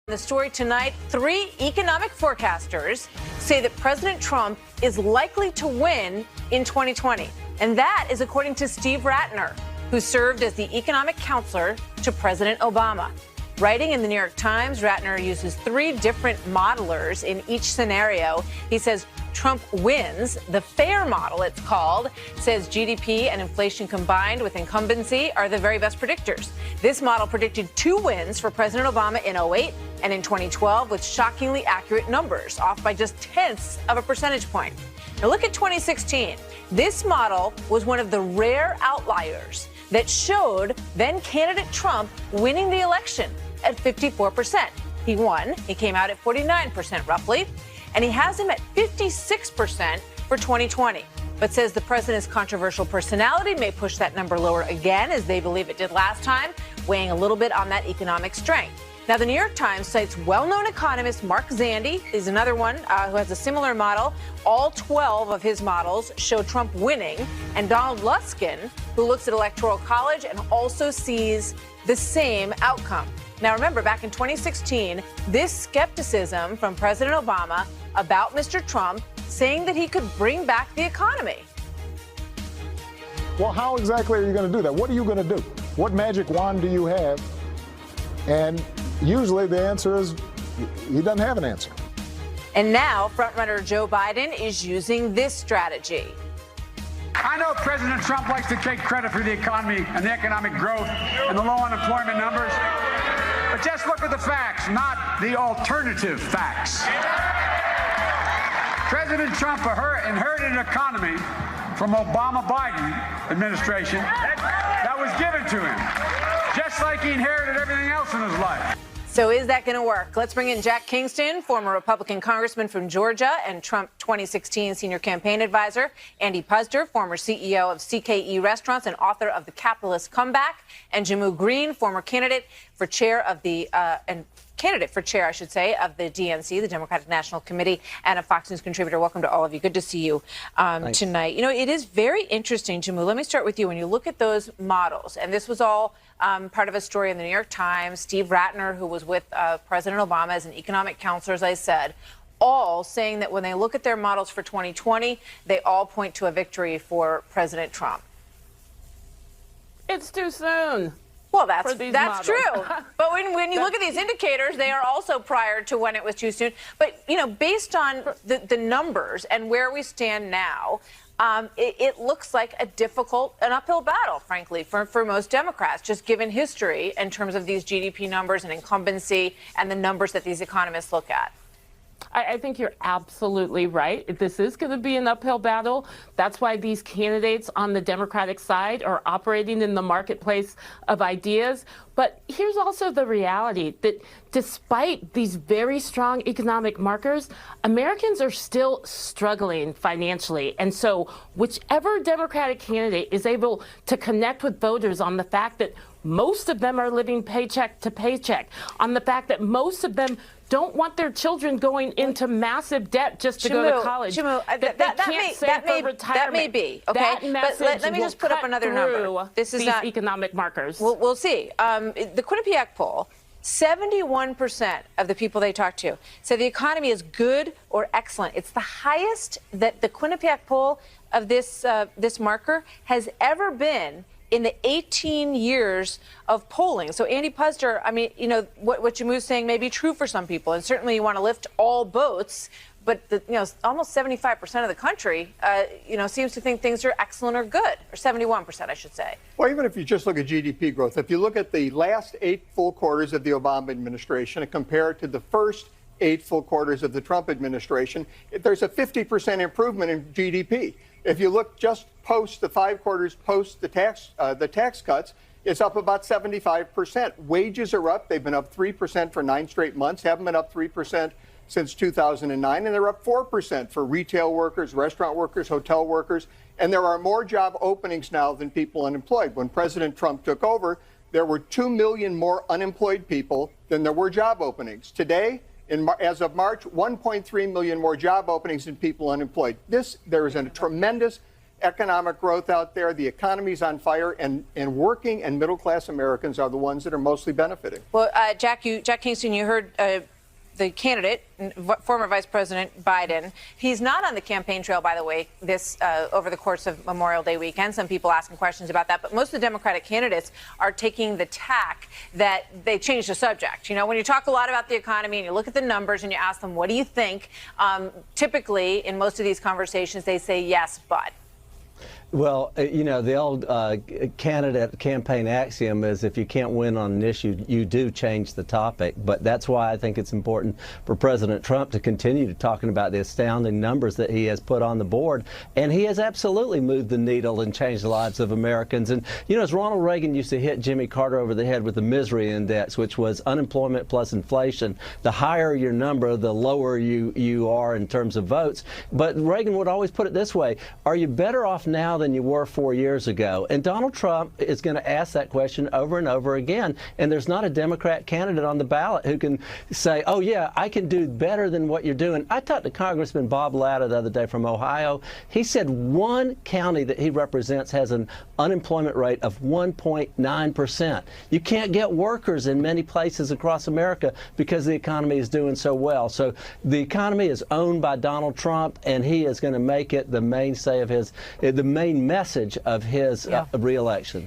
The story tonight, 3 economic forecasters say that President Trump is likely to win in 2020. And that is according to Steve Ratner, who served as the economic counselor to President Obama. Writing in the New York Times, Ratner uses 3 different modelers in each scenario. He says Trump wins. The FAIR model, it's called, says GDP and inflation combined with incumbency are the very best predictors. This model predicted 2 wins for President Obama in 2008 and in 2012 with shockingly accurate numbers, off by just tenths of a percentage point. Now look at 2016. This model was one of the rare outliers that showed then candidate Trump winning the election at 54%. He won. He came out at 49% roughly. And he has him at 56% for 2020, but says the president's controversial personality may push that number lower again, as they believe it did last time, weighing a little bit on that economic strength. Now, the New York Times cites well-known economist Mark Zandi. He's another one who has a similar model. All 12 of his models show Trump winning. And Donald Luskin, who looks at Electoral College and also sees the same outcome. Now, remember, back in 2016, this skepticism from President Obama about Mr. Trump saying that he could bring back the economy. Well, how exactly are you going to do that? What are you going to do? What magic wand do you have? And usually the answer is he doesn't have an answer. And now frontrunner Joe Biden is using this strategy. I know President Trump likes to take credit for the economy and the economic growth and the low unemployment numbers. But just look at the facts, not the alternative facts. President Trump inherited an economy from Obama-Biden administration that was given to him, just like he inherited everything else in his life. So is that going to work? Let's bring in Jack Kingston, former Republican congressman from Georgia and Trump 2016 senior campaign advisor, Andy Puzder, former CEO of CKE Restaurants and author of The Capitalist Comeback, and Jammu Green, former candidate for chair of the candidate for chair, I should say, of the DNC, the Democratic National Committee, and a Fox News contributor. Welcome to all of you. Good to see you tonight. You know, it is very interesting, Jammu. Let me start with you. When you look at those models, and this was all part of a story in the New York Times, Steve Ratner, who was with President Obama as an economic counselor, as I said, all saying that when they look at their models for 2020, they all point to a victory for President Trump. It's too soon. Well, that's true. But when you look at these indicators, they are also prior to when it was too soon. But, you know, based on the numbers and where we stand now, it looks like an uphill battle, frankly, for most Democrats, just given history in terms of these GDP numbers and incumbency and the numbers that these economists look at. I think you're absolutely right. This is going to be an uphill battle. That's why these candidates on the Democratic side are operating in the marketplace of ideas. But here's also the reality that despite these very strong economic markers, Americans are still struggling financially. And so whichever Democratic candidate is able to connect with voters on the fact that most of them are living paycheck to paycheck, on the fact that most of them don't want their children going into massive debt just to go to college. That may be, okay? But let me just put up another number. This is these economic markers. We'll see. The Quinnipiac poll, 71% of the people they talked to said the economy is good or excellent. It's the highest that the Quinnipiac poll of this marker has ever been in the 18 years of polling. So, Andy Puzder, I mean, you know, what Jammu's saying may be true for some people, and certainly you want to lift all boats, but almost 75% of the country, seems to think things are excellent or good, or 71%, I should say. Well, even if you just look at GDP growth, if you look at the last 8 full quarters of the Obama administration and compare it to the first 8 full quarters of the Trump administration, there's a 50% improvement in GDP. If you look just post the 5 quarters post the tax cuts, it's up about 75%. Wages are up. They've been up 3% for 9 straight months, haven't been up 3% since 2009, and they're up 4% for retail workers, restaurant workers, hotel workers, and there are more job openings now than people unemployed. When President Trump took over, there were 2 million more unemployed people than there were job openings. Today, as of March, 1.3 million more job openings than people unemployed. There is a tremendous economic growth out there. The economy's on fire, and working and middle-class Americans are the ones that are mostly benefiting. Well, Jack Kingston, you heard the candidate, former Vice President Biden. He's not on the campaign trail, by the way, this over the course of Memorial Day weekend. Some people asking questions about that. But most of the Democratic candidates are taking the tack that they change the subject. You know, when you talk a lot about the economy and you look at the numbers and you ask them, what do you think? Typically, in most of these conversations, they say yes, but. Well, you know, the old candidate campaign axiom is if you can't win on an issue, you do change the topic. But that's why I think it's important for President Trump to continue talking about the astounding numbers that he has put on the board. And he has absolutely moved the needle and changed the lives of Americans. And, you know, as Ronald Reagan used to hit Jimmy Carter over the head with the misery index, which was unemployment plus inflation, the higher your number, the lower you are in terms of votes. But Reagan would always put it this way: are you better off now than you were 4 years ago? And Donald Trump is going to ask that question over and over again. And there's not a Democrat candidate on the ballot who can say, oh, yeah, I can do better than what you're doing. I talked to Congressman Bob Latta the other day from Ohio. He said one county that he represents has an unemployment rate of 1.9%. You can't get workers in many places across America because the economy is doing so well. So the economy is owned by Donald Trump, and he is going to make it the mainstay of his, the main message of his re-election.